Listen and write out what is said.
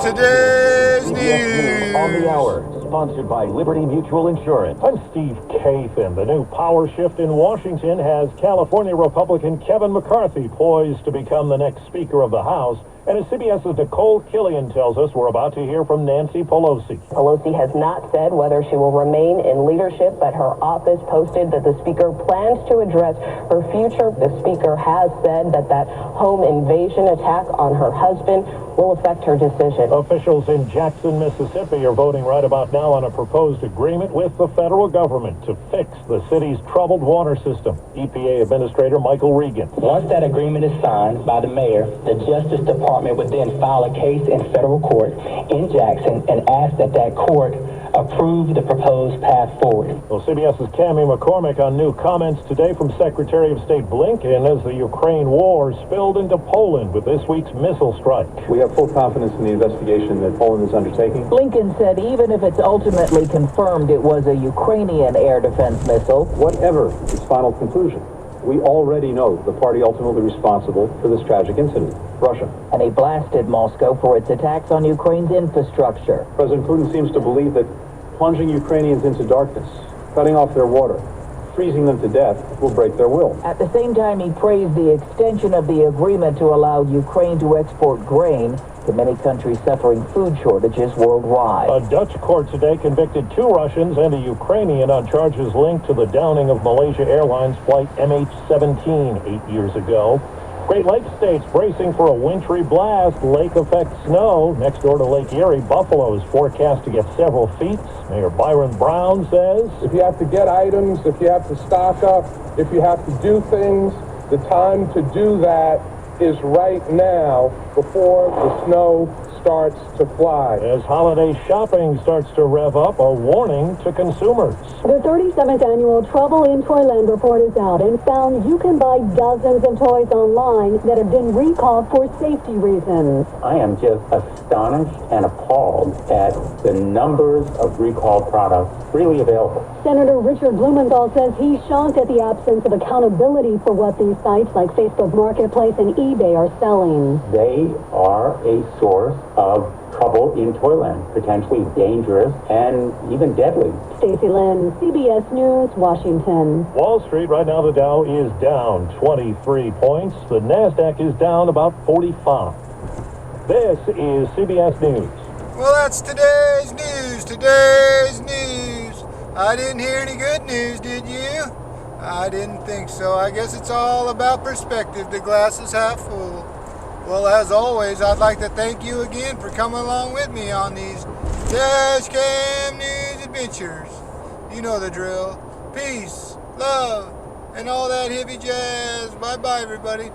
today's CBS News on the news. hour, sponsored by Liberty Mutual Insurance. I'm Steve Kathan. The new power shift in Washington has California Republican Kevin McCarthy poised to become the next Speaker of the House. And as CBS's Nicole Killian tells us, we're about to hear from Nancy Pelosi. Pelosi has not said whether she will remain in leadership, but her office posted that the Speaker plans to address her future. The Speaker has said that home invasion attack on her husband will affect her decision. Officials in Jackson, Mississippi are voting right about now on a proposed agreement with the federal government to fix the city's troubled water system. EPA Administrator Michael Regan. Once that agreement is signed by the mayor, the Justice Department would then file a case in federal court in Jackson and ask that court approve the proposed path forward. Well, CBS's Cammie McCormick on new comments today from Secretary of State Blinken as the Ukraine war spilled into Poland with this week's missile strike. We have full confidence in the investigation that Poland is undertaking. Blinken said even if it's ultimately confirmed it was a Ukrainian air defense missile, Whatever its final conclusion, we already know the party ultimately responsible for this tragic incident, Russia. and he blasted Moscow for its attacks on Ukraine's infrastructure. President Putin seems to believe that plunging Ukrainians into darkness, cutting off their water, freezing them to death will break their will. At the same time, he praised the extension of the agreement to allow Ukraine to export grain to many countries suffering food shortages worldwide. A Dutch court today convicted 2 Russians and a Ukrainian on charges linked to the downing of Malaysia Airlines flight MH17 8 years ago. Great Lakes states bracing for a wintry blast, lake-effect snow. Next door to Lake Erie, Buffalo is forecast to get several feet. Mayor Byron Brown says, if you have to get items, if you have to stock up, if you have to do things, the time to do that is right now before the snow starts to fly. as holiday shopping starts to rev up, a warning to consumers. The 37th annual Trouble in Toyland report is out and found you can buy dozens of toys online that have been recalled for safety reasons. I am just astonished and appalled at the numbers of recalled products freely available. Senator Richard Blumenthal says he's shocked at the absence of accountability for what these sites like Facebook Marketplace and eBay are selling. They are a source of trouble in Toyland, potentially dangerous and even deadly. Stacey Lynn, CBS News, Washington. Wall Street, right now the Dow is down 23 points. The NASDAQ is down about 45. This is CBS News. Well, that's today's news. Today's news. I didn't hear any good news, did you? I didn't think so. I guess it's all about perspective. The glass is half full. Well, as always, I'd like to thank you again for coming along with me on these Dashcam News adventures. You know the drill. Peace, love, and all that hippie jazz. Bye-bye, everybody.